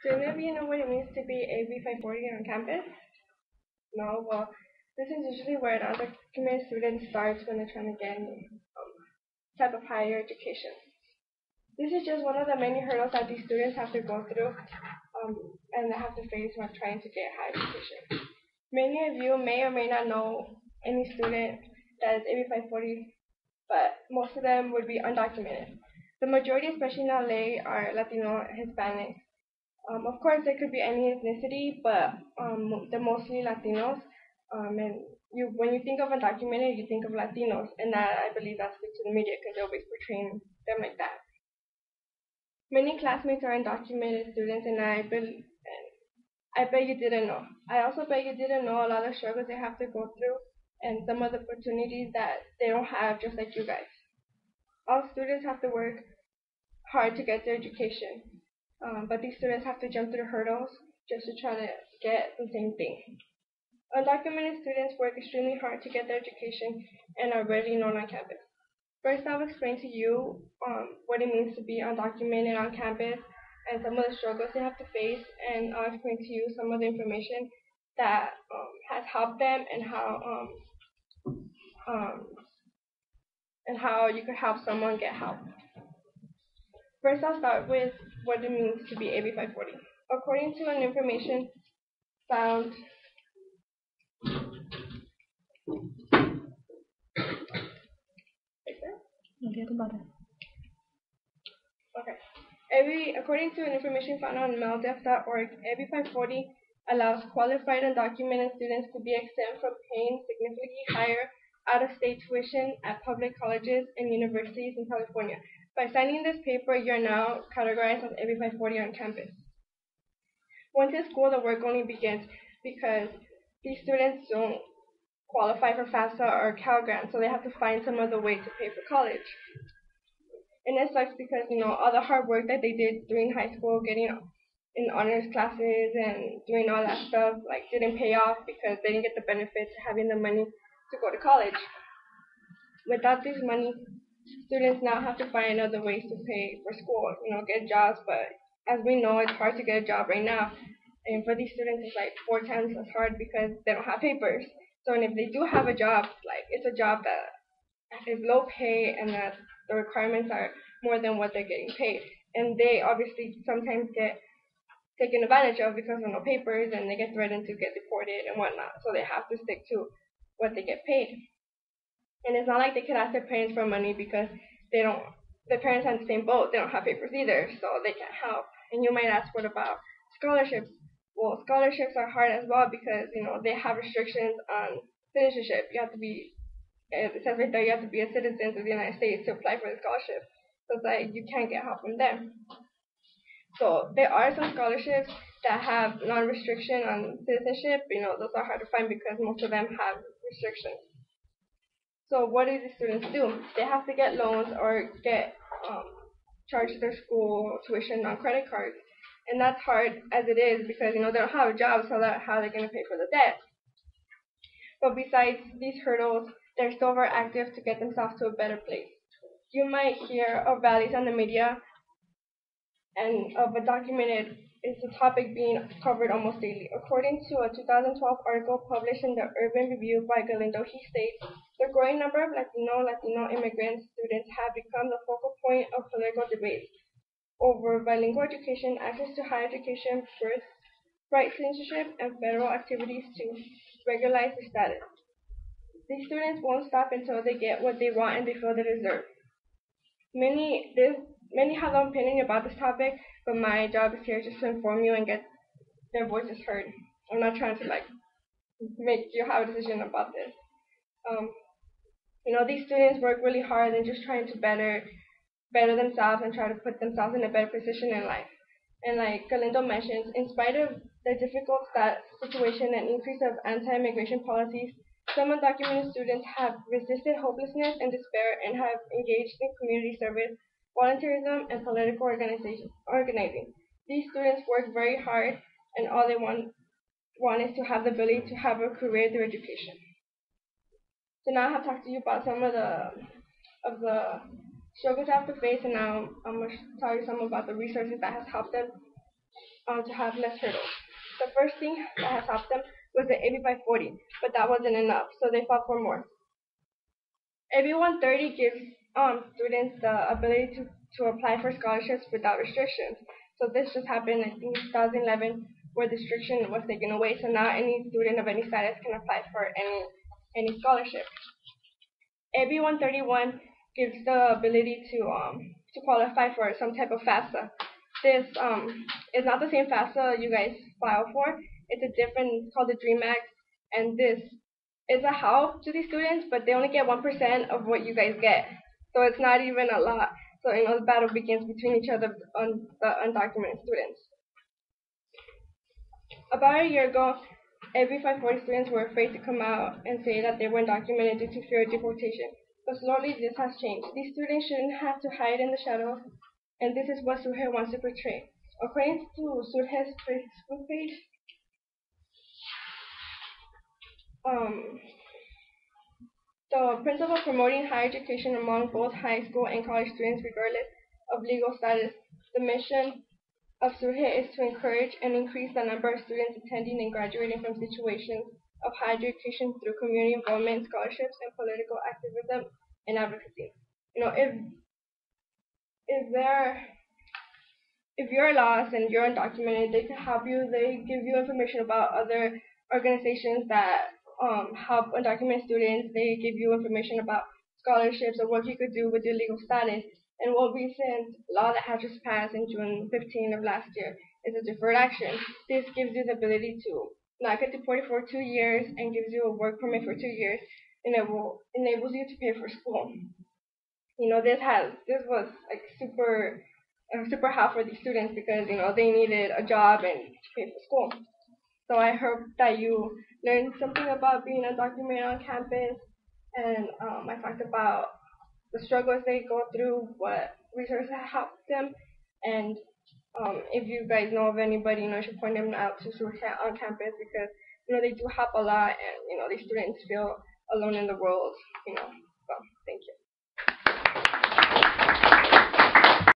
Do any of you know what it means to be AB 540 on campus? No? Well, this is usually where an undocumented student starts when they're trying to get any type of higher education. This is just one of the many hurdles that these students have to go through and they have to face when trying to get higher education. Many of you may or may not know any student that is AB 540, but most of them would be undocumented. The majority, especially in LA, are Latino, Hispanic. Of course, there could be any ethnicity, but they're mostly Latinos. And when you think of undocumented, you think of Latinos, and that I believe that's due to the media because they're always portraying them like that. Many classmates are undocumented students, and I bet you didn't know. I also bet you didn't know a lot of struggles they have to go through, and some of the opportunities that they don't have, just like you guys. All students have to work hard to get their education, but these students have to jump through hurdles just to try to get the same thing. Undocumented students work extremely hard to get their education and are rarely known on campus. First, I'll explain to you what it means to be undocumented on campus and some of the struggles they have to face, and I'll explain to you some of the information that has helped them um, and how you could help someone get help. First, I'll start with what it means to be AB 540. According to an information found, okay. According to an information found on meldef.org, AB 540 allows qualified undocumented students to be exempt from paying significantly higher out-of-state tuition at public colleges and universities in California. By signing this paper, you're now categorized as AB 540 on campus. Once in school, the work only begins because these students don't qualify for FAFSA or Cal Grant, so they have to find some other way to pay for college. And it sucks because, all the hard work that they did during high school, getting in honors classes and doing all that stuff, didn't pay off because they didn't get the benefits of having the money to go to college. Without this money, students now have to find other ways to pay for school, get jobs, but as we know, it's hard to get a job right now. And for these students, it's like 4 times as hard because they don't have papers. So, and if they do have a job, it's a job that is low pay and that the requirements are more than what they're getting paid. And they obviously sometimes get taken advantage of because of no papers and they get threatened to get deported and whatnot. So they have to stick to what they get paid. And it's not like they can ask their parents for money because their parents are in the same boat. They don't have papers either, so they can't help. And you might ask, what about scholarships? Well, scholarships are hard as well because, they have restrictions on citizenship. You have to be, it says right there, you have to be a citizen of the United States to apply for the scholarship. So it's like you can't get help from them. So there are some scholarships that have non-restriction on citizenship. Those are hard to find because most of them have restrictions. So what do the students do? They have to get loans or get charged their school tuition on credit cards. And that's hard as it is because, they don't have a job, so how are they going to pay for the debt? But besides these hurdles, they're still very active to get themselves to a better place. You might hear of rallies on the media and of a documented is a topic being covered almost daily. According to a 2012 article published in the Urban Review by Galindo, he states, the growing number of Latino immigrant students have become the focal point of political debates over bilingual education, access to higher education, birthright citizenship, and federal activities to regularize their status. These students won't stop until they get what they want and they feel they deserve. Many have their opinion about this topic, but my job is here just to inform you and get their voices heard. I'm not trying to make you have a decision about this. These students work really hard and just trying to better themselves and try to put themselves in a better position in life. And like Galindo mentions, in spite of the difficult situation and increase of anti-immigration policies, some undocumented students have resisted hopelessness and despair and have engaged in community service, volunteerism, and political organizing. These students work very hard, and all they want is to have the ability to have a career through education. So now I have talked to you about some of the struggles I have to face, and now I'm going to tell you some about the resources that has helped them to have less hurdles. The first thing that has helped them was the AB 540, but that wasn't enough, so they fought for more. AB 130 gives students the ability to apply for scholarships without restrictions. So this just happened, I think, in 2011, where the restriction was taken away. So now any student of any status can apply for any scholarship. AB 131 gives the ability to qualify for some type of FAFSA. This is not the same FAFSA you guys file for. It's a different, it's called the DREAM Act, and this is a help to these students, but they only get 1% of what you guys get. So it's not even a lot. So the battle begins between each other on the undocumented students. About a year ago, every 540 students were afraid to come out and say that they were undocumented due to fear of deportation. But slowly this has changed. These students shouldn't have to hide in the shadows, and this is what Surge wants to portray. According to Surge's Facebook page, the principle of promoting higher education among both high school and college students regardless of legal status. The mission of Surge is to encourage and increase the number of students attending and graduating from situations of higher education through community involvement, scholarships, and political activism and advocacy. If they're if you're lost and you're undocumented, they can help you. They give you information about other organizations that help undocumented students. They give you information about scholarships or what you could do with your legal status. And one recent law that has just passed in June 15 of last year is a deferred action. This gives you the ability to not get deported for 2 years and gives you a work permit for 2 years, and it will enables you to pay for school. This was like super help for these students because they needed a job and to pay for school. So I hope that you learned something about being undocumented on campus, and I talked about the struggles they go through, what resources help them, and if you guys know of anybody, you should point them out to Surge on campus because they do help a lot, and these students feel alone in the world. So thank you.